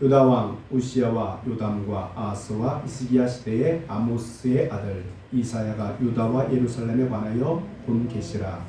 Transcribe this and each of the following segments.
유다 왕 우시야와 요담과 아하스와 히스기야 시대의 아모스의 아들 이사야가 유다와 예루살렘에 관하여 본 계시라.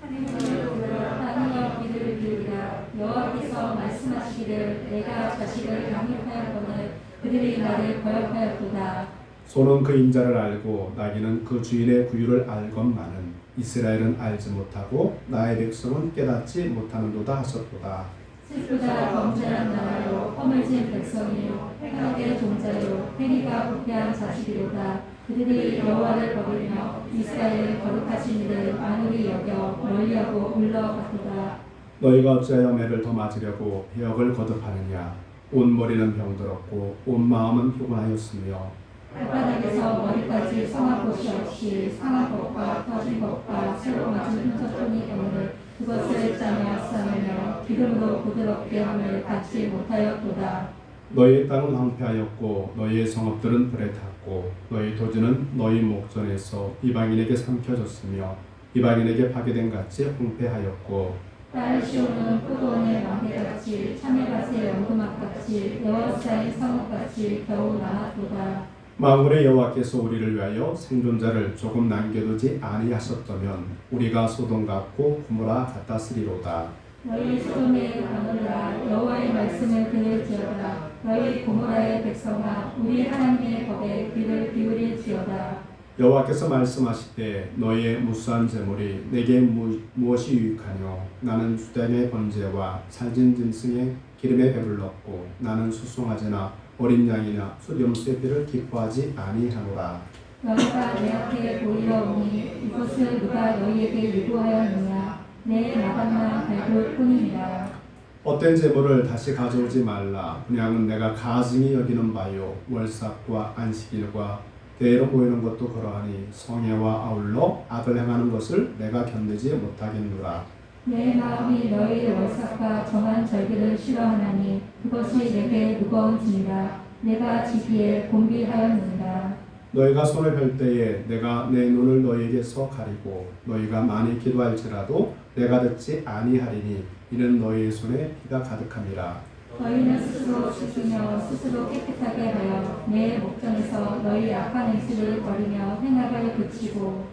하나님을 들으라. 하나님의 귀를 기울이라. 여호와께서 말씀하시기를 내가 자식을 양육하였거늘 그들이 나를 거역하였도다. 소는 그 인자를 알고 나귀는 그 주인의 구유를 알건만은 이스라엘은 알지 못하고 나의 백성은 깨닫지 못하는도다 하셨도다. 슬프다. 범죄한 나라요 허물진 백성이요 행악의 종자요 행위가 부패한 자식이로다. 그들이 여호와를 버리며 이스라엘의 거룩하신 이를 안울이 여겨 멀리하고 물러갔도다. 너희가 어찌하여 매를 더 맞으려고 해역을 거듭하느냐. 온 머리는 병들었고 온 마음은 피곤하였으며 발바닥에서 머리까지 성한 곳이 없이 상한 것과 터진 것과 새로 맞은 흠석통이 있거늘 그것을 짜며 싸매며 기름으로 부드럽게 함을 갖지 못하였도다. 너희의 땅은 황폐하였고 너희의 성읍들은 불에 탔고 너희 토지는 너희 목전에서 이방인에게 삼켜졌으며 이방인에게 파괴된 같이 황폐하였고 딸 시온은 포도원의 망대같이 참외밭의 연두막같이 여호와의 성읍같이 겨우 나았도다. 만군의 여호와께서 우리를 위하여 생존자를 조금 남겨두지 아니하셨다면 우리가 소돔 같고 고모라 같았으리로다. 너희 소돔에 가느라 여호와의 말씀을 들을지어다. 너희 고모라의 백성아 우리 하나님의 법에 귀를 기울일지어다. 여호와께서 말씀하시되 너희의 무수한 재물이 내게 무엇이 유익하뇨. 나는 수단의 번제와 살진 짐승의 기름에 배불렀고 나는 수송아지나 어린 양이나 수렴수의 피를 기뻐하지 아니하노라. 너희가 내 앞에 보이러 오니 이것을 누가 너희에게 요구하였느냐. 내 마당만 밟을 뿐이니라. 헛된 재물을 다시 가져오지 말라. 분양은 내가 가증히 여기는 바요. 월삭과 안식일과 대회로 모이는 것도 그러하니 성회와 아울러 악을 행하는 것을 내가 견디지 못하겠노라. 내 마음이 너희의 월삭과 정한 절기를 싫어하나니 그것이 내게 무거운 짐이라. 내가 지기에 곤비하였느니라. 너희가 손을 펼 때에 내가 내 눈을 너희에게서 가리고 너희가 많이 기도할지라도 내가 듣지 아니하리니 이는 너희의 손에 피가 가득함이라. 너희는 스스로 씻으며 스스로 깨끗하게 하여 내 목전에서 너희 악한 행실을 버리며 행악을 그치고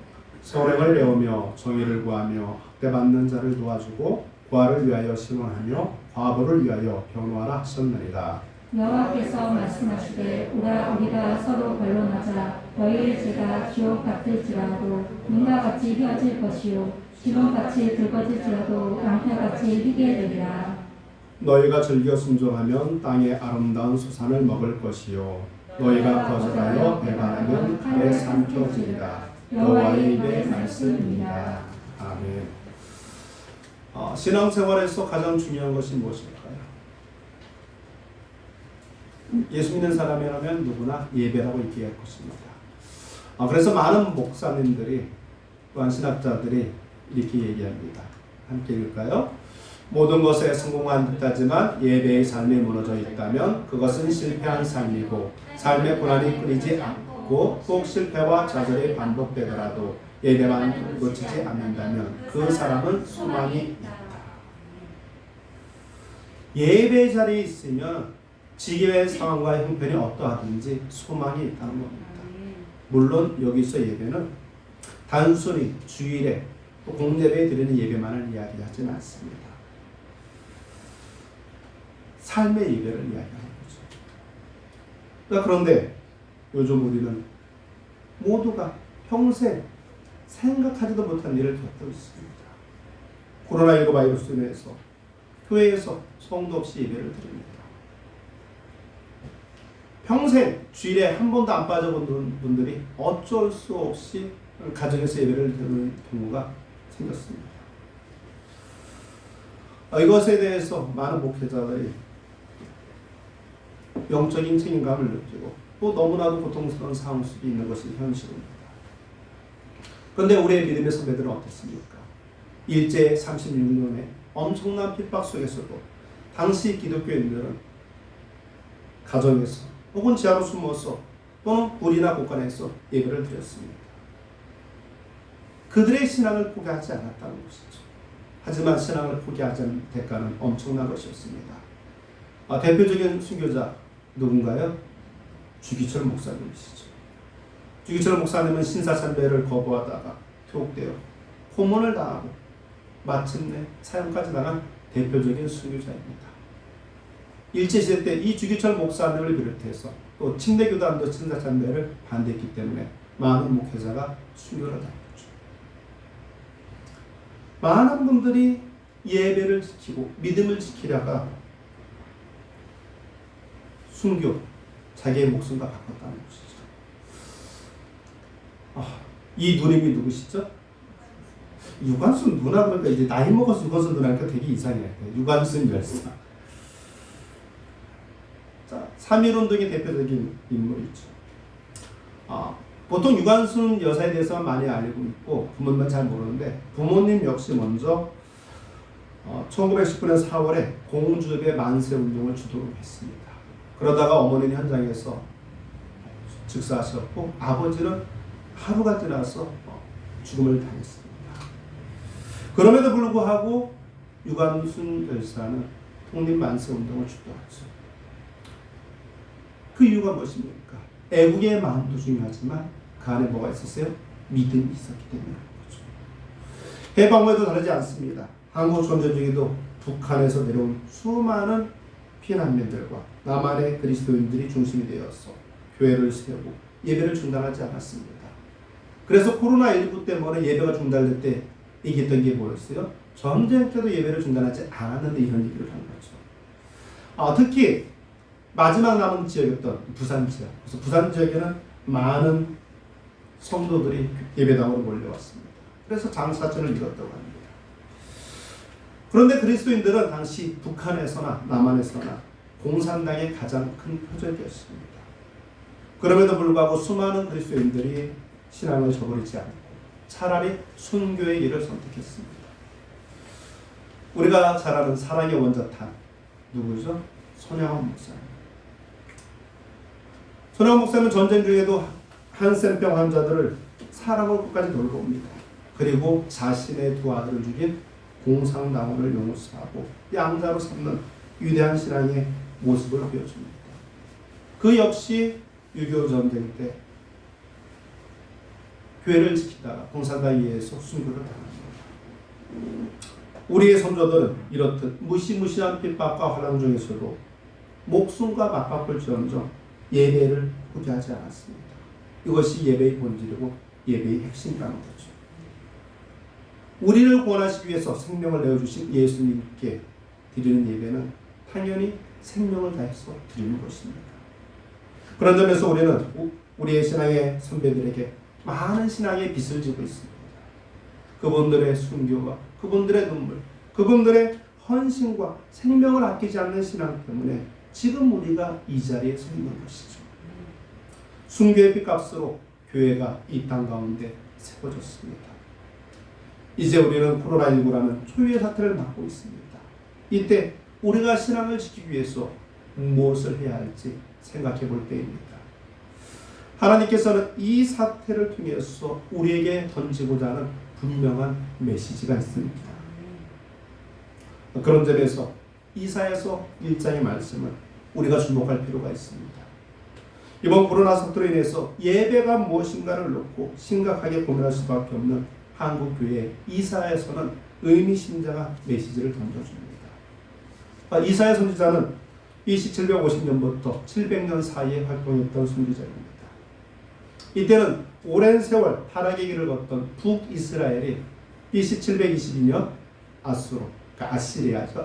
선행을 배우며 정의를 구하며 학대받는 자를 도와주고 고아를 위하여 신원하며 과부를 위하여 변호하라 하셨느니라. 여호와께서 말씀하시되 오라 우리가 서로 변론하자. 너희의 죄가 지옥 같을지라도 눈과 같이 휘어질 것이요 기름같이 붉어질지라도 양털같이 희게 되리라. 너희가 즐겨 순종하면 땅의 아름다운 수산을 먹을 것이요 너희가 거절하여 배반하면 칼에 삼켜지리라. 여호와의 입의 말씀입니다. 아멘. 신앙생활에서 가장 중요한 것이 무엇일까요? 예수 믿는 사람이라면 누구나 예배라고 얘기할 것입니다. 그래서 많은 목사님들이 또한 신학자들이 이렇게 얘기합니다. 함께 읽을까요? 모든 것에 성공한 듯하지만 예배의 삶이 무너져 있다면 그것은 실패한 삶이고 삶의 고난이 끊이지 않고 꼭 실패와 좌절이 반복되더라도 예배만 놓치지 않는다면 그 사람은 소망이 있다. 예배 자리에 있으면 지금의 상황과 형편이 어떠하든지 소망이 있다는 겁니다. 물론 여기서 예배는 단순히 주일에 또 공예배에 드리는 예배만을 이야기하지는 않습니다. 삶의 예배를 이야기하는 거죠. 그런데 요즘 우리는 모두가 평생 생각하지도 못한 일을 겪고 있습니다. 코로나19 바이러스로 인해서 교회에서 성도 없이 예배를 드립니다. 평생 주일에 한 번도 안 빠져본 분들이 어쩔 수 없이 가정에서 예배를 드리는 경우가 생겼습니다. 이것에 대해서 많은 목회자들이 영적인 책임감을 느끼고 또 너무나도 고통스러운 상황 속에 있는 것이 현실입니다. 그런데 우리의 믿음의 선배들은 어떻습니까? 일제 36년의 엄청난 핍박 속에서도 당시 기독교인들은 가정에서 혹은 지하로 숨어서 또는 불이나 곳간에서 예배를 드렸습니다. 그들의 신앙을 포기하지 않았다는 것이죠. 하지만 신앙을 포기하지 않은 대가는 엄청난 것이었습니다. 대표적인 순교자 누군가요? 주기철 목사님이시죠. 주기철 목사님은 신사참배를 거부하다가 투옥되어 고문을 당하고 마침내 사형까지 당한 대표적인 순교자입니다. 일제시대 때 이 주기철 목사님을 비롯해서 또 침례교단도 신사참배를 반대했기 때문에 많은 목회자가 순교를 당했죠. 많은 분들이 예배를 지키고 믿음을 지키다가 순교, 자기의 목숨과 바꿨다는 것이죠. 이 누님이 누구시죠? 유관순 누나. 그러니까 이제 나이 먹어서 유관순 누나니까 되게 이상해요. 유관순 열사. 자, 3.1운동의 대표적인 인물이죠. 보통 유관순 여사에 대해서 많이 알고 있고 부모님은 잘 모르는데, 부모님 역시 먼저 1919년 4월에 공주배 만세운동을 주도를 했습니다. 그러다가 어머니는 현장에서 즉사하셨고, 아버지는 하루가 지나서 죽음을 당했습니다. 그럼에도 불구하고 유관순 열사는 독립만세운동을 주도하죠. 그 이유가 무엇입니까? 애국의 마음도 중요하지만 그 안에 뭐가 있었어요? 믿음이 있었기 때문에 거죠. 해방 후에도 다르지 않습니다. 한국 전쟁 중에도 북한에서 내려온 수많은 피난민들과 남한의 그리스도인들이 중심이 되어서 교회를 세우고 예배를 중단하지 않았습니다. 그래서 코로나19 때문에 예배가 중단될 때 얘기했던 게 뭐였어요? 전쟁 때도 예배를 중단하지 않았는데 이런 얘기를 한 거죠. 특히 마지막 남은 지역이었던 부산 지역. 그래서 부산 지역에는 많은 성도들이 예배당으로 몰려왔습니다. 그래서 장사철을 이뤘다고 합니다. 그런데 그리스도인들은 당시 북한에서나 남한에서나 공산당의 가장 큰 표적이었습니다. 그럼에도 불구하고 수많은 그리스도인들이 신앙을 저버리지 않고 차라리 순교의 길을 선택했습니다. 우리가 잘 아는 사랑의 원자탄 누구죠? 손양원 목사님. 손양원 목사님은 전쟁 중에도 한센병 환자들을 사랑으로 끝까지 돌봅니다. 그리고 자신의 두 아들을 죽인 공산당원을 용서하고 양자로 삼는 위대한 신앙의 모습을 보여줍니다. 그 역시 6.25 전쟁 때 교회를 지키다가 공산당에 의해서 순교를 당합니다. 우리의 선조들은 이렇듯 무시무시한 핍박과 환난 중에서도 목숨과 맞바꿀지언정 예배를 포기하지 않았습니다. 이것이 예배의 본질이고 예배의 핵심이라는 거죠. 우리를 구원하시기 위해서 생명을 내어주신 예수님께 드리는 예배는 당연히 생명을 다해서 드리는 것입니다. 그런 점에서 우리는 우리의 신앙의 선배들에게 많은 신앙의 빚을 지고 있습니다. 그분들의 순교와 그분들의 눈물, 그분들의 헌신과 생명을 아끼지 않는 신앙 때문에 지금 우리가 이 자리에 서 있는 것이죠. 순교의 빚값으로 교회가 이 땅 가운데 세워졌습니다. 이제 우리는 코로나19라는 초유의 사태를 맞고 있습니다. 이때 우리가 신앙을 지키기 위해서 무엇을 해야 할지 생각해 볼 때입니다. 하나님께서는 이 사태를 통해서 우리에게 던지고자 하는 분명한 메시지가 있습니다. 그런 점에서 이사야서 1장의 말씀을 우리가 주목할 필요가 있습니다. 이번 코로나 사태로 인해서 예배가 무엇인가를 놓고 심각하게 고민할 수밖에 없는 한국교회 이사야서는 의미심장한 메시지를 던져줍니다. 이사야 선지자는 BC 750년부터 700년 사이에 활동했던 선지자입니다. 이때는 오랜 세월 타락의 길을 걷던 북이스라엘이 BC 722년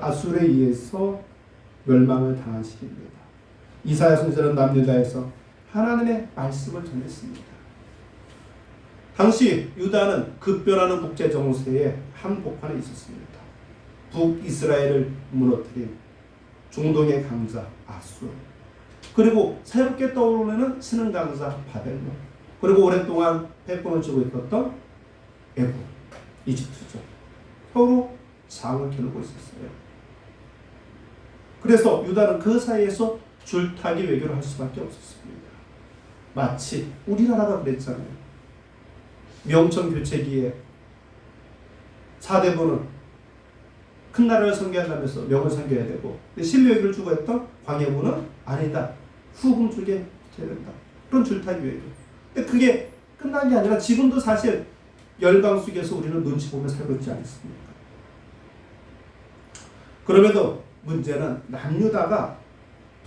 아수르에 의해서 멸망을 당한 시기입니다. 이사야 선지자는 남유다에서 하나님의 말씀을 전했습니다. 당시 유다는 급변하는 국제 정세의 한복판에 있었습니다. 북이스라엘을 무너뜨린 중동의 강자 아수르, 그리고 새롭게 떠오르는 신흥 강자 바벨론, 그리고 오랫동안 패권을 쥐고 있었던 애굽, 이집트죠. 서로 장을 겨누고 있었어요. 그래서 유다는 그 사이에서 줄타기 외교를 할 수밖에 없었습니다. 마치 우리나라가 그랬잖아요. 명청 교체기에 사대부는 큰 나라를 섬겨한다면서 명을 섬겨야 되고, 신뢰를 주고 했던 광해군은 아니다. 후금 쪽에 해야 된다. 그런 줄타기예요. 근데 그게 끝난 게 아니라 지금도 사실 열강 속에서 우리는 눈치 보며 살고 있지 않습니까? 그럼에도 문제는 남유다가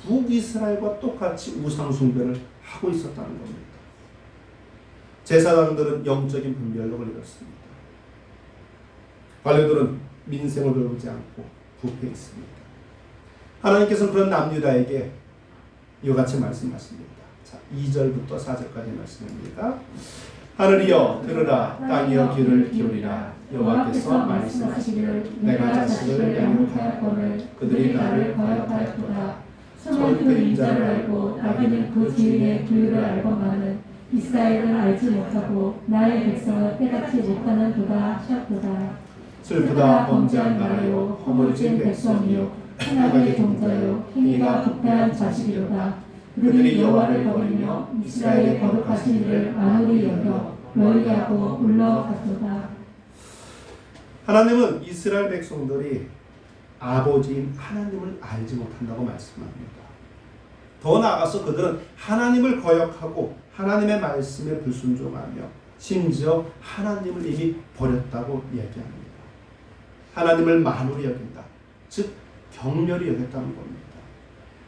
북이스라엘과 똑같이 우상숭배를 하고 있었다는 겁니다. 제사장들은 영적인 분별력을 잃었습니다. 관료들은 민생을 돌보지 않고 부패했습니다. 하나님께서는 그런 남유다에게 이와 같이 말씀하십니다. 자, 2절부터 4절까지 말씀입니다. 하늘이여 들으라, 땅이여 귀를 기울이라. 여호와께서 말씀하시기를 내가 자식을 양육하였거늘 그들이 나를 거역하였도다. 손은 그 인자를 알고 나귀는 그 주인의 규율을 알건만은 이스라엘은 알지 못하고 나의 백성은 깨닫지 못하는 도다 하셨도다. 슬프다 범죄한 나라요 허물진 백성이요 행악의 종자요 행위가 부패한 자식이로다. 그들이 여호와를 버리며 이스라엘의 거룩하신 이를 만홀히 여겨 멀리하고 물러갔도다. 하나님은 이스라엘 백성들이 아버지인 하나님을 알지 못한다고 말씀합니다. 더 나아가서 그들은 하나님을 거역하고 하나님의 말씀에 불순종하며 심지어 하나님을 이미 버렸다고 얘기합니다. 하나님을 만홀히 여긴다. 즉 경멸히 여겼다는 겁니다.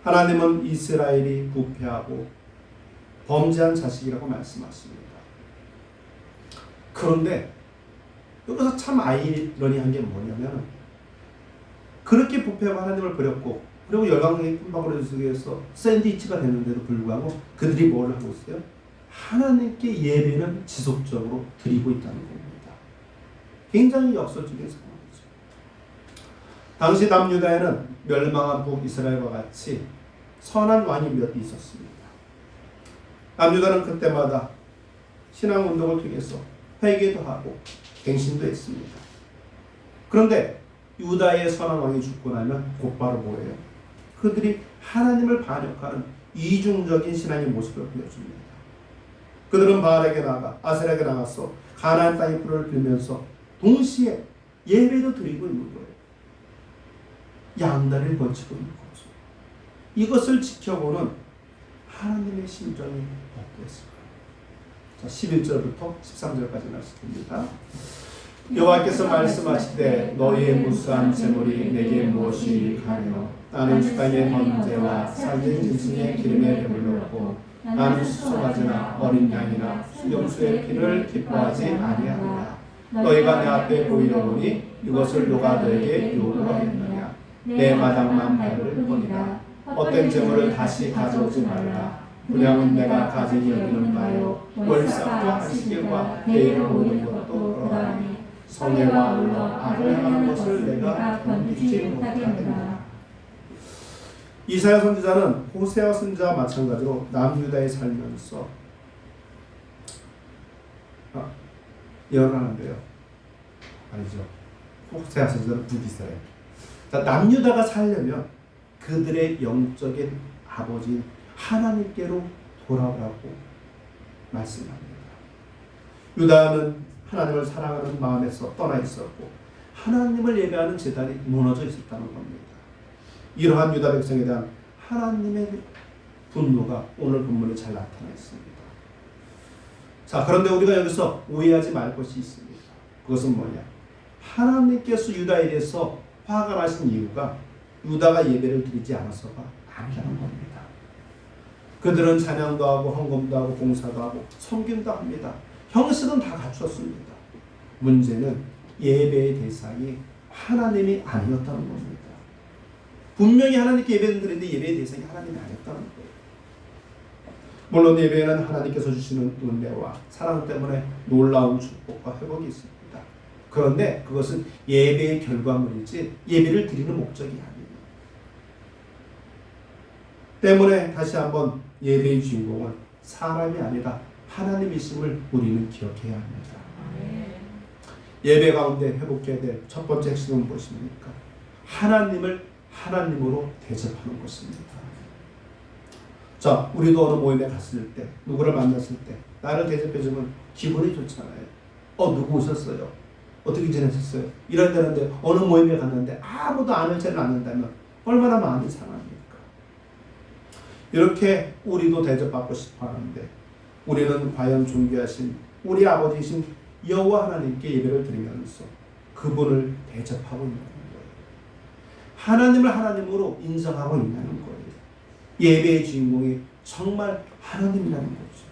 하나님은 이스라엘이 부패하고 범죄한 자식이라고 말씀하십니다. 그런데 여기서 참 아이러니한 게 뭐냐면 그렇게 부패하고 하나님을 버렸고 그리고 열강의 흠박을 속에서 샌드위치가 됐는데도 불구하고 그들이 뭘 하고 있어요? 하나님께 예배는 지속적으로 드리고 있다는 겁니다. 굉장히 역설적인 상황이죠. 당시 남유다에는 멸망한 북이스라엘과 같이 선한 왕이 몇 있었습니다. 남유다는 그때마다 신앙운동을 통해서 회개도 하고 갱신도 했습니다. 그런데 유다의 선한 왕이 죽고 나면 곧바로 뭐예요? 그들이 하나님을 반역하는 이중적인 신앙의 모습을 보여줍니다. 그들은 바알에게 나가 아세라에게 나가서 가나안 땅의 불을 빌면서 동시에 예배도 드리고 있는 거예요. 양다리를 걸치고 있는 거죠. 이것을 지켜보는 하나님의 심정이 어땠을까요? 자, 11절부터 13절까지 말씀입니다. 여호와께서 말씀하시되 너희의 무수한 재물이 내게 무엇이 가며 나는 주당의 번제와 살진 짐승의 기름에 배불렀고 나는 수송아지나 어린 양이나 수염수의 피를 기뻐하지 아니하노라. 너희가 내 앞에 보이려 보니 이것을 누가 너에게 요구하였느냐. 내 마당만 밟을 뿐이라. 헛된 재물을 다시 가져오지 말라. 분양은 내가 가지니 여기는 바요 월삭과 안식일과 대의를 모든 것도 그러하니 성회와 아울러 악을 행하는 것을 내가 견디지 못하겠노라. 이사야 선지자는 호세아 선지자와 마찬가지로 남유다에 살면서 예언하는데요. 아니죠. 호세아 선지자는 북이스라엘. 자, 남유다가 살려면 그들의 영적인 아버지 하나님께로 돌아오라고 말씀합니다. 유다는 하나님을 사랑하는 마음에서 떠나 있었고 하나님을 예배하는 제단이 무너져 있었다는 겁니다. 이러한 유다 백성에 대한 하나님의 분노가 오늘 본문에 잘 나타나 있습니다. 자, 그런데 우리가 여기서 오해하지 말 것이 있습니다. 그것은 뭐냐? 하나님께서 유다에 대해서 화가 나신 이유가 유다가 예배를 드리지 않아서가 아니라는 겁니다. 그들은 찬양도 하고 헌금도 하고 봉사도 하고 섬김도 합니다. 형식은 다 갖추었습니다. 문제는 예배의 대상이 하나님이 아니었다는 겁니다. 분명히 하나님께 예배를 드리는데 예배의 대상이 하나님이 아니었다는 거예요. 물론 예배에는 하나님께서 주시는 은혜와 사랑 때문에 놀라운 축복과 회복이 있습니다. 그런데 그것은 예배의 결과물이지 예배를 드리는 목적이 아니에요. 때문에 다시 한번 예배의 주인공은 사람이 아니라 하나님이심을 우리는 기억해야 합니다. 예배 가운데 회복해야 될 첫 번째 핵심은 무엇입니까? 하나님을 하나님으로 대접하는 것입니다. 자, 우리도 어느 모임에 갔을 때 누구를 만났을 때 나를 대접해주면 기분이 좋잖아요. 누구 오셨어요? 어떻게 지내셨어요? 이래야 되는데 어느 모임에 갔는데 아무도 아물지를 않는다면 얼마나 마음이 상합니까? 이렇게 우리도 대접받고 싶어 하는데 우리는 과연 존귀하신 우리 아버지이신 여호와 하나님께 예배를 드리면서 그분을 대접하고 있는 거예요. 하나님을 하나님으로 인정하고 있는 거예요. 예배의 주인공이 정말 하나님이라는 거죠.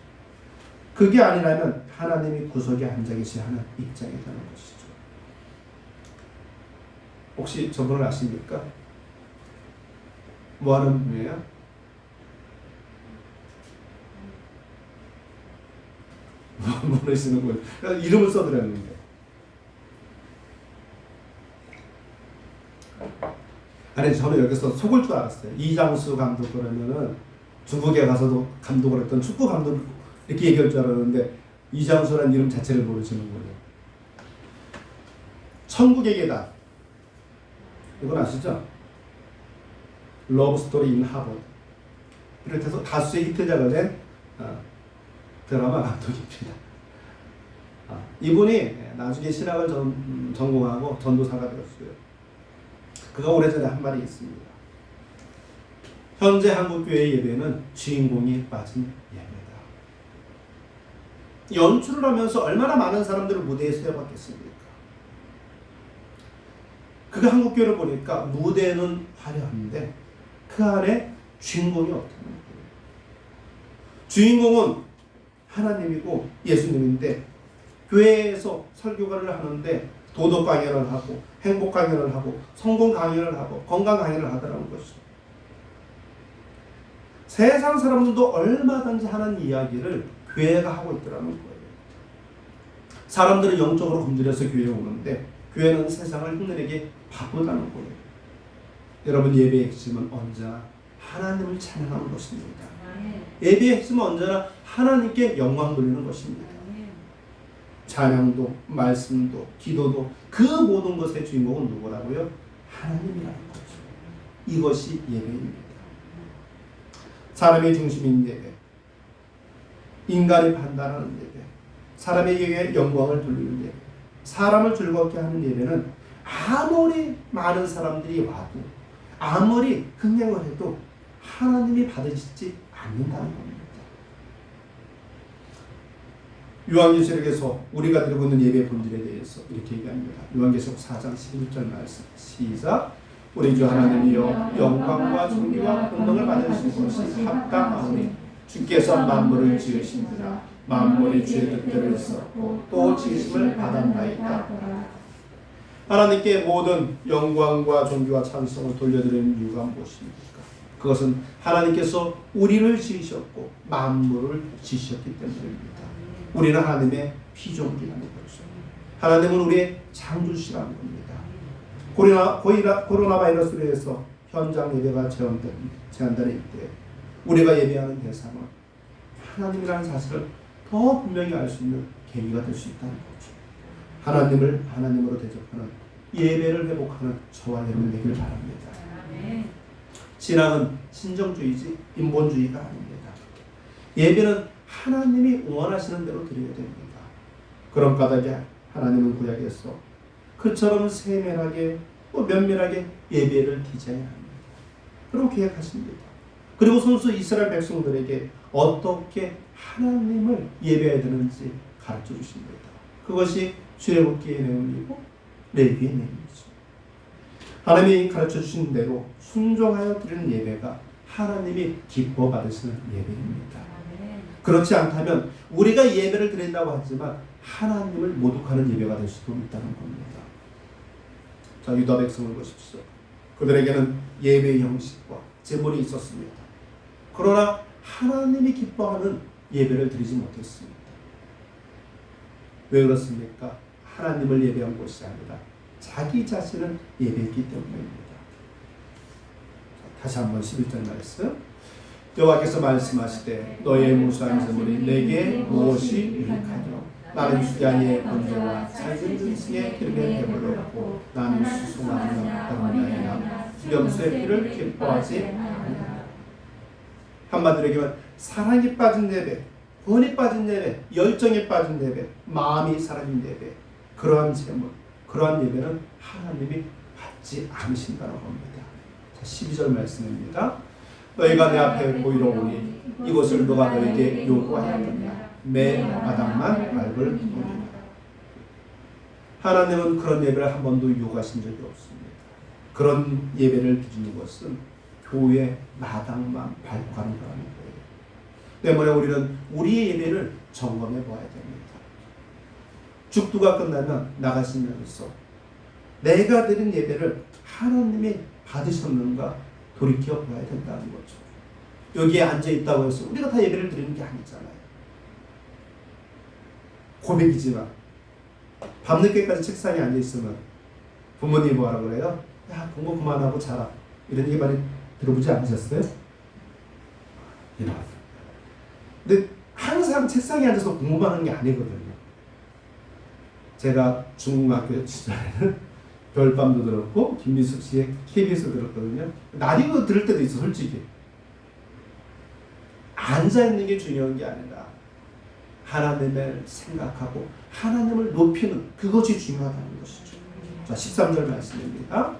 그게 아니라면 하나님이 구석에 앉아 계시 하는 입장이 되는 것이죠. 혹시 저분을 아십니까? 뭐 하는 분이에요? 모르시는 거예요. 이름을 써드렸는데. 아니, 저는 여기서 속을 줄 알았어요. 이장수 감독 그러면은 중국에 가서도 감독을 했던 축구 감독 이렇게 얘기할 줄 알았는데 이장수라는 이름 자체를 모르시는 거예요. 천국의 계단. 이건 아시죠? 러브스토리 인 하버드. 이렇게 해서 다수의 히트작을 낸 드라마 감독입니다. 이분이 나중에 신학을 전공하고 전도사가 되었어요. 그가 오래전에 한 말이 있습니다. 현재 한국교회 예배는 주인공이 빠진 예배다. 연출을 하면서 얼마나 많은 사람들을 무대에 세워봤겠습니까? 그가 한국교회를 보니까 무대는 화려한데 그 안에 주인공이 없다는 거예요. 주인공은 하나님이고 예수님인데 교회에서 설교를 하는데 도덕 강연을 하고 행복 강연을 하고 성공 강연을 하고 건강 강연을 하더라는 것이죠. 세상 사람들도 얼마든지 하는 이야기를 교회가 하고 있더라는 거예요. 사람들은 영적으로 굶주려서 교회에 오는데 교회는 세상을 흉내내게 바쁘다는 거예요. 여러분, 예배의 핵심은 언제나 하나님을 찬양하는 것입니다. 예배의 핵심은 언제나 하나님께 영광 돌리는 것입니다. 찬양도, 말씀도, 기도도 그 모든 것의 주인공은 누구라고요? 하나님이라는 거죠. 이것이 예배입니다. 사람의 중심인 예배, 인간이 판단하는 예배, 사람에게 영광을 돌리는 예배, 사람을 즐겁게 하는 예배는 아무리 많은 사람들이 와도 아무리 흥행을 해도 하나님이 받으시지 않는다는 겁니다. 요한계시록에서 우리가 드리고 있는 예배의 본질에 대해서 이렇게 얘기합니다. 요한계시록 4장 11절 말씀 시작. 우리 주 하나님이여 영광과 존귀와 권능을 받으신 것이 합당하오니 주께서 만물을 지으시니라. 만물이 주의 뜻대로 있었고 또 지으심을 받았나이다. 하나님께 모든 영광과 존귀와 찬송을 돌려드리는 이유가 무엇입니까? 그것은 하나님께서 우리를 지으셨고 만물을 지으셨기 때문입니다. 우리는 하나님의 피조물이라는 거죠. 하나님은 우리의 창조주시라는 겁니다. 코로나 바이러스로 해서 현장 예배가 제한되는 이때 우리가 예배하는 대상은 하나님이라는 사실을 더 분명히 알 수 있는 계기가 될 수 있다는 거죠. 하나님을 하나님으로 대접하는 예배를 회복하는 저와 여러분 되기를 바랍니다. 신앙은 신정주의지 인본주의가 아닙니다. 예배는 하나님이 원하시는 대로 드려야 됩니다. 그런 까닭에 하나님은 구약에서 그처럼 세밀하게 또 면밀하게 예배를 디자인합니다. 그리고 계획하십니다. 그리고 손수 이스라엘 백성들에게 어떻게 하나님을 예배해야 되는지 가르쳐 주십니다. 그것이 출애굽기의 내용이고 레위기의 내용이죠. 하나님이 가르쳐 주신 대로 순종하여 드리는 예배가 하나님이 기뻐 받으시는 예배입니다. 그렇지 않다면 우리가 예배를 드린다고 하지만 하나님을 모독하는 예배가 될 수도 있다는 겁니다. 자, 유다 백성을 보십시오. 그들에게는 예배의 형식과 제물이 있었습니다. 그러나 하나님이 기뻐하는 예배를 드리지 못했습니다. 왜 그렇습니까? 하나님을 예배한 것이 아니라 자기 자신을 예배했기 때문입니다. 다시 한번 11절 말씀. 여호와께서 말씀하시되 너의 무수한 제물이 내게 무엇이 유익하뇨? 나는 수장의 번제와 작은 짐승의 기름에 배불렀고 나는 수송아지 때문이나 염소의 피를 기뻐하지 않는다. 한마디로 얘기하면 사랑이 빠진 예배, 본이 빠진 예배, 열정이 빠진 예배, 마음이 사라진 예배, 그러한 제물, 그러한 예배는 하나님이 받지 않으신다는 겁니다. 자, 12절 말씀입니다. 너희가 내 앞에 보이러 오니 이것을 너가 너에게 요구하였느냐 맨 마당만 밟을 뿐이라. 하나님은 그런 예배를 한 번도 요구하신 적이 없습니다. 그런 예배를 드리는 것은 교회 마당만 밟고 가는 거라는 거예요. 때문에 우리는 우리의 예배를 점검해 봐야 됩니다. 죽두가 끝나면 나가시면서 내가 드린 예배를 하나님이 받으셨는가 돌이켜 봐야 된다는 거죠. 여기에 앉아 있다고 해서 우리가 다 예배를 드리는 게 아니잖아요. 고백이지만 밤늦게까지 책상에 앉아 있으면 부모님이 뭐라 그래요? 야, 공부 그만하고 자라. 이런 얘기 많이 들어보지 않으셨어요? 근데 항상 책상에 앉아서 공부만 하는 게 아니거든요. 제가 중학교 시절에는 별밤도 들었고 김미숙 씨의 KBS 들었거든요. 라디오 들을 때도 있어. 솔직히 앉아있는 게 중요한 게 아니라 하나님을 생각하고 하나님을 높이는 그것이 중요하다는 것이죠. 자, 13절 말씀입니다.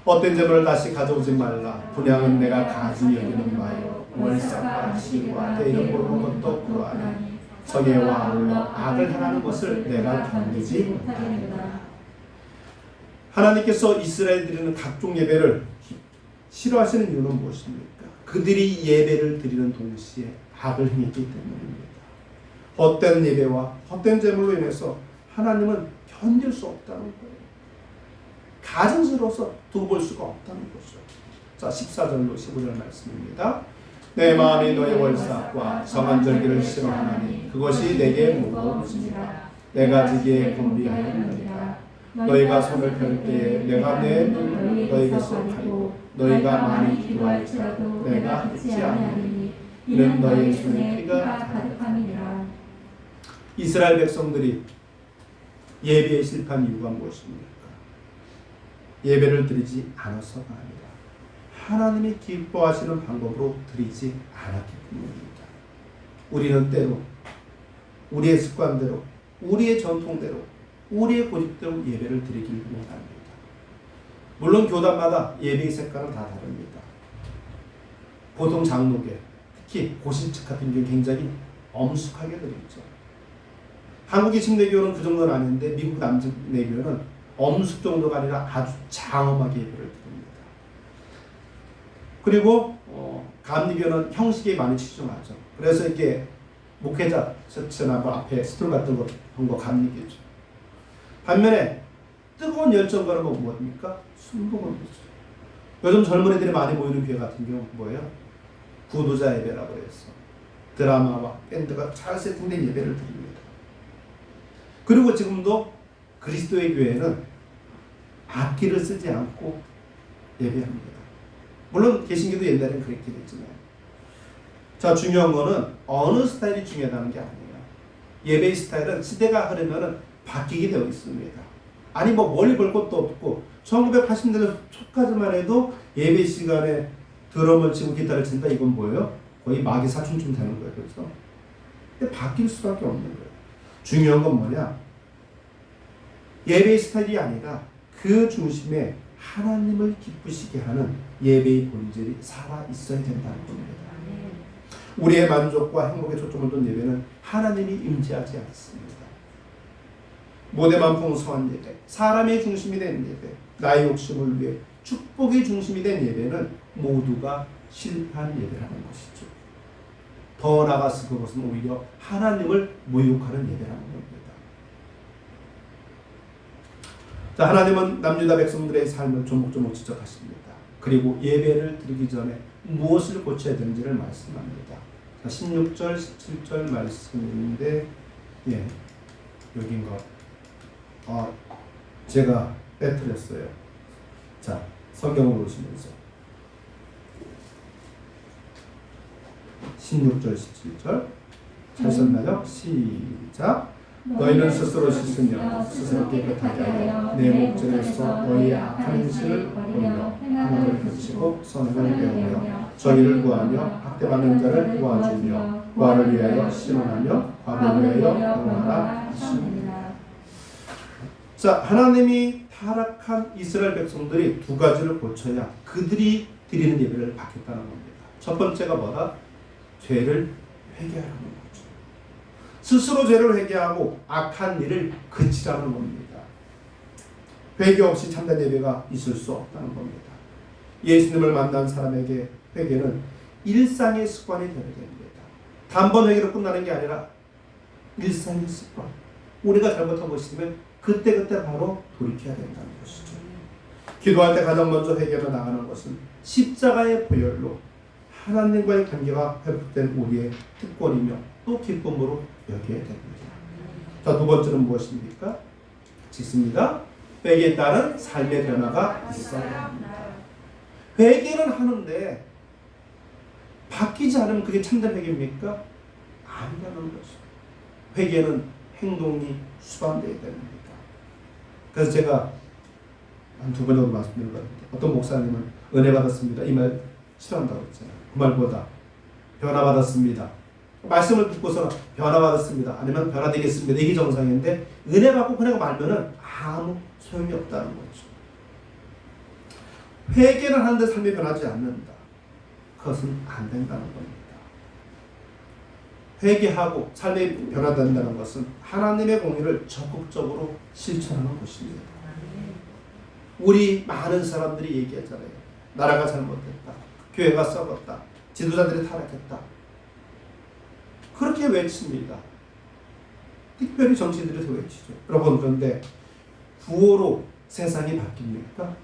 헛된 재물을 다시 가져오지 말라. 분양은 내가 가지 여기는 바요 월삭과 시와 대의를 모르는 것도 그러하니 성애와 아울러 악을 행하는 것을 내가 견디지 못하리라. 하나님께서 이스라엘 드리는 각종 예배를 싫어하시는 이유는 무엇입니까? 그들이 예배를 드리는 동시에 악을 행했기 때문입니다. 헛된 예배와 헛된 제물로 인해서 하나님은 견딜 수 없다는 거예요. 가증스러워서 두고 볼 수가 없다는 거죠. 자, 14절로 15절 말씀입니다. 내 마음이 너의 월삭과 정한 절기를 싫어하나니 그것이 내게 무거움이니라. 내가 지기에 곤비하였느니라. 너희가 손을 펼 때에 내가 내 눈을 너희에게서 가리고 너희가 많이 기도할지라도 내가 듣지 아니하리니 이는 너희 손에 피가 가득함이니라. 이스라엘 백성들이 예배에 실패한 이유가 무엇입니까? 예배를 드리지 않아서가 아니라 하나님이 기뻐하시는 방법으로 드리지 않았기 때문입니다. 우리는 때로 우리의 습관대로 우리의 전통대로 우리의 고집대로 예배를 드리길 원합니다. 물론 교단마다 예배의 색깔은 다 다릅니다. 보통 장로계, 특히 고신측 같은 경우 굉장히 엄숙하게 드리죠. 한국의 침례교는 그 정도는 아닌데 미국 남침례교는 엄숙 정도가 아니라 아주 장엄하게 예배를 드립니다. 그리고 감리교는 형식에 많이 치중하죠. 그래서 이렇게 목회자 셔츠나 뭐 앞에 스톨 같은 거 본 거 감리교죠. 반면에 뜨거운 열정가는 뭐 뭡니까? 순복음이죠. 요즘 젊은 애들이 많이 모이는 교회 같은 경우 뭐예요? 구도자 예배라고 해서 드라마와 밴드가 잘 세팅된 예배를 드립니다. 그리고 지금도 그리스도의 교회는 악기를 쓰지 않고 예배합니다. 물론 개신교도 옛날에는 그렇게 됐지만, 자, 중요한 거는 어느 스타일이 중요하다는 게 아니에요. 예배의 스타일은 시대가 흐르면 바뀌게 되어 있습니다. 아니 뭐 멀리 볼 것도 없고 1980년대 초까지만 해도 예배 시간에 드럼을 치고 기타를 친다, 이건 뭐예요? 거의 마귀 사춘쯤 되는 거예요. 그렇죠? 근데 바뀔 수밖에 없는 거예요. 중요한 건 뭐냐? 예배의 스타일이 아니라 그 중심에 하나님을 기쁘시게 하는 예배의 본질이 살아 있어야 된다는 겁니다. 우리의 만족과 행복에 초점을 둔 예배는 하나님이 임재하지 않습니다. 모대만 풍성한 예배, 사람의 중심이 된 예배, 나의 욕심을 위해 축복의 중심이 된 예배는 모두가 실패한 예배라는 것이죠. 더 나아가서 그것은 오히려 하나님을 모욕하는 예배라는 겁니다. 자, 하나님은 남유다 백성들의 삶을 조목조목 지적하십니다. 그리고 예배를 드리기 전에 무엇을 고쳐야 되는지를 말씀합니다. 자, 16절, 17절 말씀인데, 예, 여긴 거. 제가 빼뜨렸어요. 자, 성경을 보시면서 16절, 17절 찾으셨나요? 시작. 너희는 스스로 씻으며 스스로 깨끗하게 하여 내 목전에서 너희의 악한 행실을 버리며 하나님을 그치고 선을 배우며 저희를 구하며 학대받는 자를 도와주며 부활을 위하여 신원하며 과부를 위하여 영원하라 하시니라. 자, 하나님이 타락한 이스라엘 백성들이 두 가지를 고쳐야 그들이 드리는 예배를 받겠다는 겁니다. 첫 번째가 뭐다? 죄를 회개하는 거죠. 스스로 죄를 회개하고 악한 일을 그치라는 겁니다. 회개 없이 참된 예배가 있을 수 없다는 겁니다. 예수님을 만난 사람에게 회개는 일상의 습관이 되어야 됩니다. 단번 회개로 끝나는 게 아니라 일상의 습관. 우리가 잘못한 것이 있으면 그때그때 바로 돌이켜야 된다는 것이죠. 기도할 때 가장 먼저 회개로 나가는 것은 십자가의 보혈로 하나님과의 관계가 회복된 우리의 특권이며 또 기쁨으로 여겨야 됩니다. 자, 두 번째는 무엇입니까? 짓습니다. 회개에 따른 삶의 변화가 있어야 합니다. 회개는 하는데 바뀌지 않으면 그게 참된 회개입니까? 아니라는 거죠. 회개는 행동이 수반되어야 됩니다. 그래서 제가 한 두 번 정도 말씀드린 것 같은데 어떤 목사님은 은혜 받았습니다. 이 말 싫어한다고 했잖아요. 그 말보다 변화받았습니다. 말씀을 듣고서 변화받았습니다. 아니면 변화되겠습니다. 이게 정상인데 은혜 받고 그냥 말면은 아무 소용이 없다는 거죠. 회개를 하는데 삶이 변하지 않는다. 그것은 안 된다는 겁니다. 회개하고 삶이 변화된다는 것은 하나님의 공의를 적극적으로 실천하는 것입니다. 우리 많은 사람들이 얘기하잖아요. 나라가 잘못됐다. 교회가 썩었다. 지도자들이 타락했다. 그렇게 외칩니다. 특별히 정치인들이 더 외치죠. 여러분, 그런데 구호로 세상이 바뀝니까?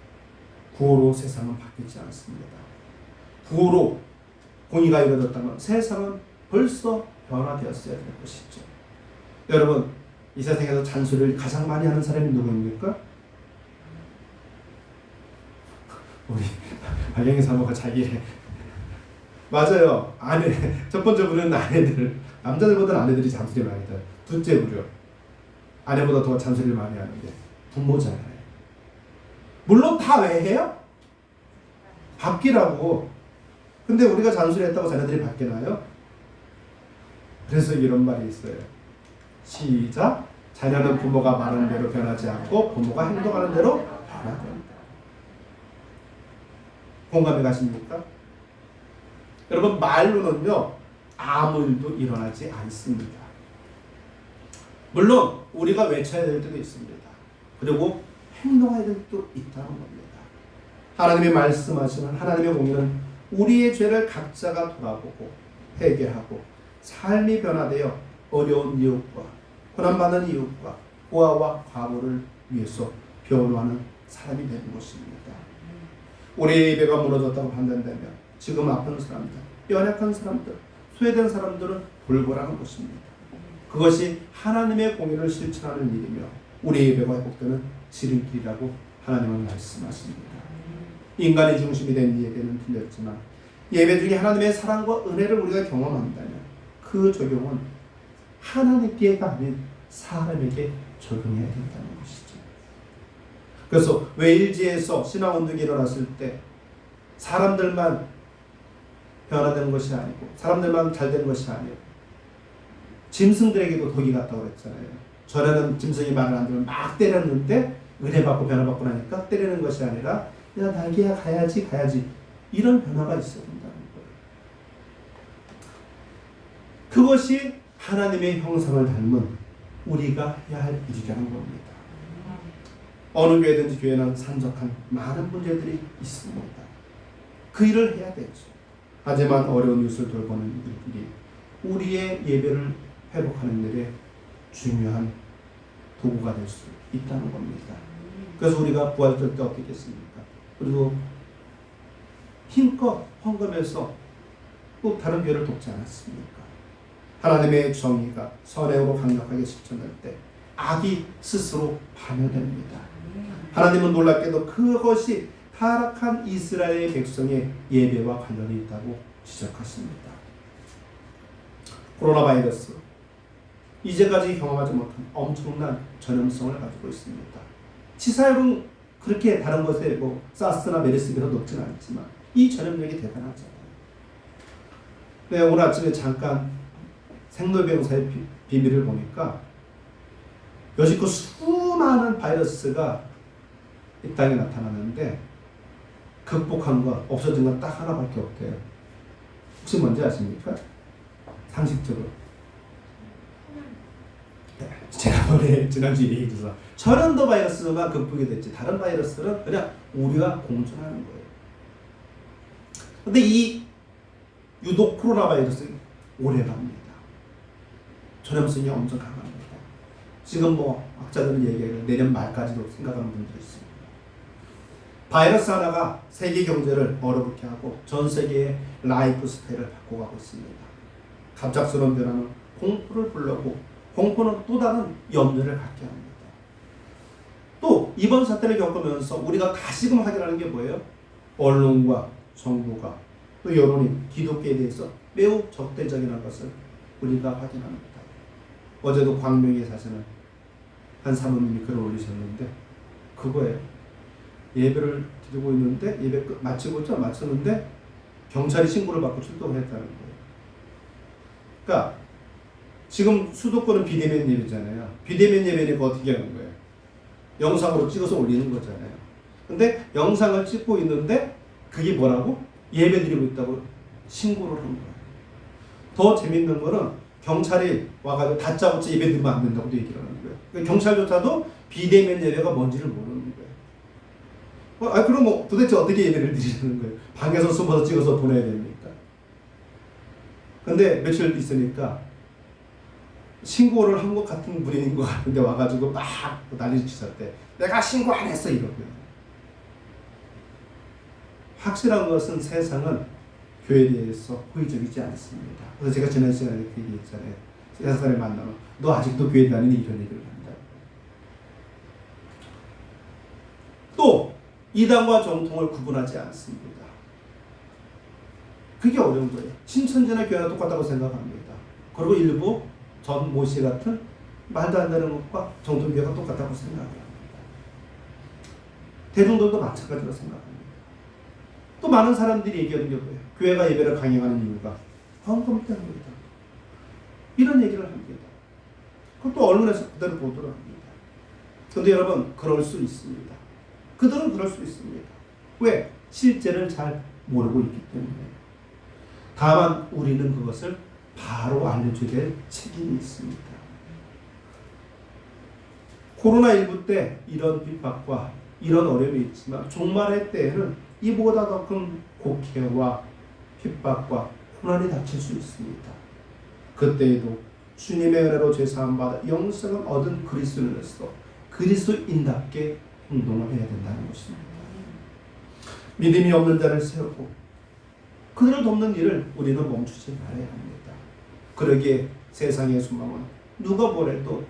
구호로 세상은 바뀌지 않습니다. 구호로 공의가 이루어졌다면 세상은 벌써 변화되었어야 될 것이죠. 여러분, 이 세상에서 잔소리를 가장 많이 하는 사람이 누구입니까? 우리 박영희 사모가 자기의 맞아요. 아내 첫 번째 부류는 아내들, 남자들보다는 아내들이 잔소리 많이 해요. 둘째 부류, 아내보다 더 잔소리를 많이 하는데 부모잖아요. 물론 다 왜 해요? 바뀌라고. 근데 우리가 잔소리했다고 자녀들이 바뀌나요? 그래서 이런 말이 있어요. 시작. 자녀는 부모가 말하는 대로 변하지 않고 부모가 행동하는 대로 변화된다. 공감이 가십니까? 여러분, 말로는요 아무 일도 일어나지 않습니다. 물론 우리가 외쳐야 될 때도 있습니다. 그리고 행동해야 될 때도 있다는 겁니다. 하나님이 말씀하시는 하나님의 공의는 우리의 죄를 각자가 돌아보고 회개하고 삶이 변화되어 어려운 이웃과 고난받는 이웃과 고아와 과부를 위해서 변호하는 사람이 되는 것입니다. 우리의 예배가 무너졌다고 판단되면 지금 아픈 사람들, 연약한 사람들, 소외된 사람들은 돌보라는 것입니다. 그것이 하나님의 공의를 실천하는 일이며 우리의 예배가 회복되는 지름길이라고 하나님은 말씀하십니다. 인간의 중심이 된 이 예배는 틀렸지만 예배 중에 하나님의 사랑과 은혜를 우리가 경험한다면 그 적용은 하나님께가 아닌 사람에게 적용해야 된다는 것이죠. 그래서 웨일즈에서 신앙운동이 일어났을 때 사람들만 변화된 것이 아니고 사람들만 잘된 것이 아니고 짐승들에게도 독이 갔다고 그랬잖아요. 전에는 짐승이 말을 안 들으면 막 때렸는데 은혜 받고 변화 받고 나니까 때리는 것이 아니라 야 나기야 가야지 이런 변화가 있어야 된다는 거예요. 그것이 하나님의 형상을 닮은 우리가 해야 할 일이라는 겁니다. 어느 교회든지 교회는 산적한 많은 문제들이 있습니다. 그 일을 해야 되죠. 하지만 어려운 이웃을 돌보는 일들이 우리의 예배를 회복하는 일에 중요한 도구가 될 수 있다는 겁니다. 그래서 우리가 부활절 때 어떻게 했습니까? 그리고 힘껏 헌금해서 또 다른 교회를 돕지 않았습니까? 하나님의 정의가 선행으로 강력하게 실천할 때 악이 스스로 파멸됩니다. 하나님은 놀랍게도 그것이 타락한 이스라엘 백성의 예배와 관련이 있다고 지적하십니다. 코로나 바이러스, 이제까지 경험하지 못한 엄청난 전염성을 가지고 있습니다. 치사율은 그렇게 다른 것에 뭐 사스나 메르스보다 높지는 않지만 이 전염력이 대단하잖아요. 네, 오늘 아침에 잠깐 생로병사의 비밀을 보니까 여지껏 수많은 수많은 바이러스가 이 땅에 나타나는데 극복한 것, 없어진 건 딱 하나밖에 없대요. 혹시 뭔지 아십니까? 상식적으로. 제가 지난주에 얘기해줘서 전염도 바이러스만 극복이 됐지 다른 바이러스는 그냥 우리가 공존하는 거예요. 근데 이 유독 코로나 바이러스는 오래 갑니다. 전염성이 엄청 강합니다. 지금 뭐 학자들은 얘기해요. 내년 말까지도 생각하는 분들이 있습니다. 바이러스 하나가 세계 경제를 얼어붙게 하고 전 세계의 라이프 스타일을 바꿔가고 있습니다. 갑작스러운 변화는 공포를 불러고 공포는 또 다른 염려를 갖게 합니다. 또 이번 사태를 겪으면서 우리가 다시금 확인하는 게 뭐예요? 언론과 정부가 또 여론이 기독교에 대해서 매우 적대적이라는 것을 우리가 확인합니다. 어제도 광명에 사시는 한 사모님이 글을 올리셨는데 그거예요. 예배를 드리고 있는데 예배 마쳤는데 경찰이 신고를 받고 출동을 했다는 거예요. 그러니까 지금 수도권은 비대면 예배잖아요. 비대면 예배니까 어떻게 하는 거예요? 영상으로 찍어서 올리는 거잖아요. 근데 영상을 찍고 있는데 그게 뭐라고? 예배 드리고 있다고 신고를 한 거예요. 더 재밌는 거는 경찰이 와가지고 다짜고짜 예배 드리면 안 된다고 얘기를 하는 거예요. 그러니까 경찰조차도 비대면 예배가 뭔지를 모르는 거예요. 그럼 뭐 도대체 어떻게 예배를 드리는 거예요? 방에서 숨어서 찍어서 보내야 됩니까? 근데 며칠 있으니까 신고를 한 것 같은 분인 것 같은데 와가지고 막 난리를 치셨대. 내가 신고 안 했어 이러고요. 확실한 것은 세상은 교회에 대해서 호의적이지 않습니다. 그래서 제가 지난 시간에 그 얘기했잖아요. 세상을 만나면 너 아직도 교회 다니니 이런 얘기를 한다. 또 이단과 정통을 구분하지 않습니다. 그게 어려운 거예요. 신천지나 교회나 똑같다고 생각합니다. 그리고 일부 전 모시 같은 말도 안 되는 것과 정통교회가 똑같다고 생각합니다. 대중들도 마찬가지로 생각합니다. 또 많은 사람들이 얘기하는 게 뭐예요? 교회가 예배를 강행하는 이유가 헌금 때문이다. 이런 얘기를 합니다. 그것도 언론에서 그대로 보도를 합니다. 그런데 여러분 그럴 수 있습니다. 그들은 그럴 수 있습니다. 왜? 실제를 잘 모르고 있기 때문에. 다만 우리는 그것을 바로 알려줘야 될 책임이 있습니다. 코로나19 때 이런 핍박과 이런 어려움이 있지만 종말의 때에는 이보다 더 큰 곡해와 핍박과 고난이 닥칠 수 있습니다. 그때에도 주님의 은혜로 죄사함받아 영생을 얻은 그리스도인으로서 그리스도인답게 행동을 해야 된다는 것입니다. 믿음이 없는 자를 세우고 그들을 돕는 일을 우리는 멈추지 말아야 합니다. 그러기에 세상의 소망은 누가 뭐래도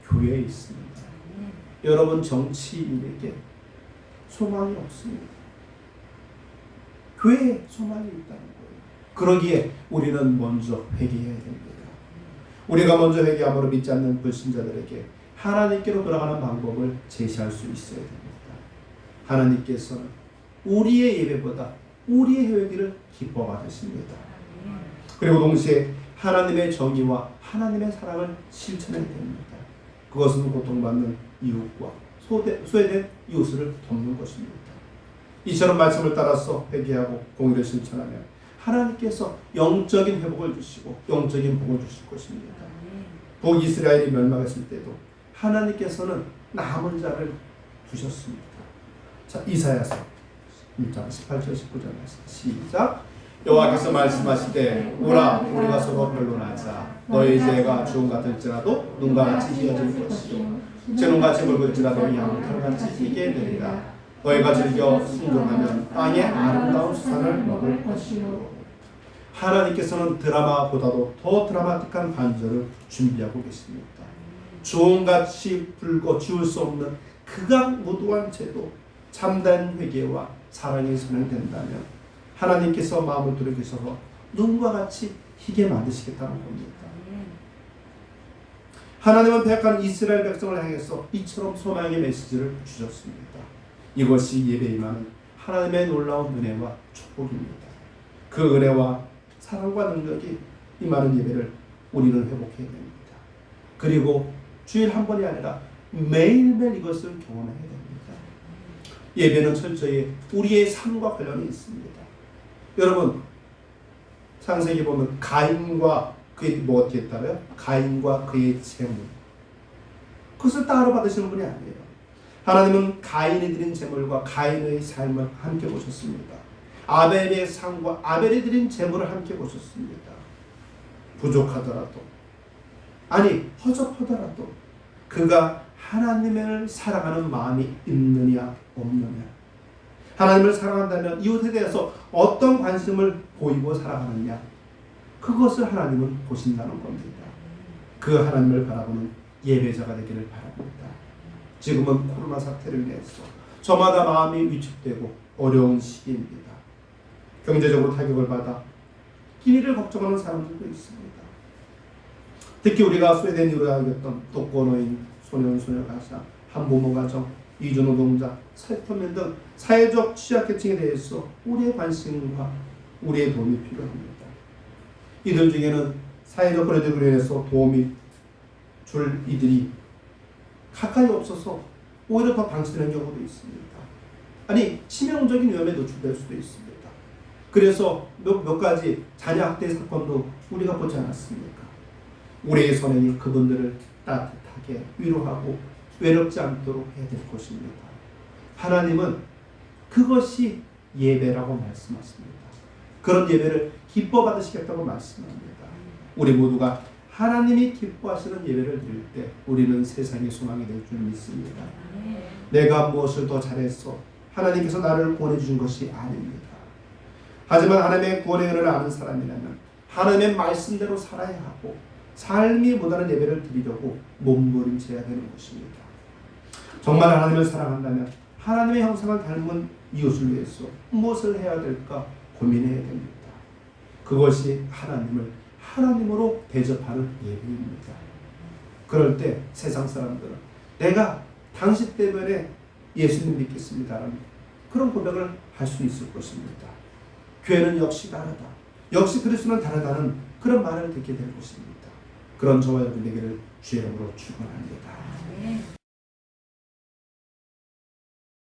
교회에 있습니다. 여러분 정치인에게 소망이 없습니다. 교회에 소망이 있다는 거예요. 그러기에 우리는 먼저 회개해야 됩니다. 우리가 먼저 회개함으로 믿지 않는 불신자들에게 하나님께로 돌아가는 방법을 제시할 수 있어야 됩니다. 하나님께서는 우리의 예배보다 우리의 회개를 기뻐 받으십니다. 그리고 동시에 하나님의 정의와 하나님의 사랑을 실천해야 됩니다. 그것은 고통받는 이웃과 소외된 이웃을 돕는 것입니다. 이처럼 말씀을 따라서 회개하고 공의를 실천하면 하나님께서 영적인 회복을 주시고 영적인 복을 주실 것입니다. 북이스라엘이 멸망했을 때도 하나님께서는 남은 자를 두셨습니다. 자, 이사야서 1장 18절 19절 말씀 시작. 여호와께서 말씀하시되 오라 우리가 서로 변론하자. 너희 죄가 주홍 같을지라도 눈과 같이 희어질 것이요 재롱같이 붉을지라도 양털같이 희게 되리라. 너희가 즐겨 순종하면 땅의 아름다운 수산을 먹을 것이요. 하나님께서는 드라마보다도 더 드라마틱한 반전을 준비하고 계십니다. 주홍같이 붉어 지울 수 없는 극악무도한 죄도 참된 회개와 사랑이 선행된다면 하나님께서 마음을 돌이키셔서 눈과 같이 희게 만드시겠다는 겁니다. 하나님은 택한 이스라엘 백성을 향해서 이처럼 소망의 메시지를 주셨습니다. 이것이 예배에 임하는 하나님의 놀라운 은혜와 축복입니다. 그 은혜와 사랑과 능력이 임하는 예배를 우리는 회복해야 됩니다. 그리고 주일 한 번이 아니라 매일매일 이것을 경험해야 됩니다. 예배는 철저히 우리의 삶과 관련이 있습니다. 여러분, 창세기 보면 가인과 그의 뭐 어떻게 했다고요? 가인과 그의 재물. 그것을 따로 받으시는 분이 아니에요. 하나님은 가인이 드린 재물과 가인의 삶을 함께 보셨습니다. 아벨의 삶과 아벨이 드린 재물을 함께 보셨습니다. 부족하더라도, 아니 허접하더라도 그가 하나님을 사랑하는 마음이 있느냐 없느냐, 하나님을 사랑한다면 이웃에 대해서 어떤 관심을 보이고 살아가느냐, 그것을 하나님은 보신다는 겁니다. 그 하나님을 바라보는 예배자가 되기를 바랍니다. 지금은 코로나 사태를 위해서 저마다 마음이 위축되고 어려운 시기입니다. 경제적으로 타격을 받아 끼니를 걱정하는 사람들도 있습니다. 특히 우리가 스웨덴 유로에 알렸던 독거노인, 소년, 가사, 한부모 가정, 이주노동자, 살터면 등 사회적 취약계층에 대해서 우리의 관심과 우리의 도움이 필요합니다. 이들 중에는 사회적 거리두기로 인해서 도움이 줄 이들이 가까이 없어서 오히려 더 방치되는 경우도 있습니다. 아니 치명적인 위험에 노출될 수도 있습니다. 그래서 몇 가지 자녀 학대 사건도 우리가 보지 않았습니까? 우리의 선행이 그분들을 따뜻하게 위로하고 외롭지 않도록 해야 될 것입니다. 하나님은 그것이 예배라고 말씀하십니다. 그런 예배를 기뻐 받으시겠다고 말씀합니다. 우리 모두가 하나님이 기뻐하시는 예배를 드릴 때 우리는 세상의 소망이 될 줄 믿습니다. 내가 무엇을 더 잘했어? 하나님께서 나를 구원해 주신 것이 아닙니다. 하지만 하나님의 구원의 은혜를 아는 사람이라면 하나님의 말씀대로 살아야 하고 삶이 못하는 예배를 드리려고 몸부림쳐야 되는 것입니다. 정말 하나님을 사랑한다면 하나님의 형상을 닮은 이웃을 위해서 무엇을 해야 될까 고민해야 됩니다. 그것이 하나님을 하나님으로 대접하는 예배입니다. 그럴 때 세상 사람들은 내가 당신 때문에 예수님 믿겠습니다라는 그런 고백을 할 수 있을 것입니다. 교회는 역시 다르다, 역시 그리스도는 다르다는 그런 말을 듣게 될 것입니다. 그런 저와 여러분 되기를 주의 이름으로 축원합니다.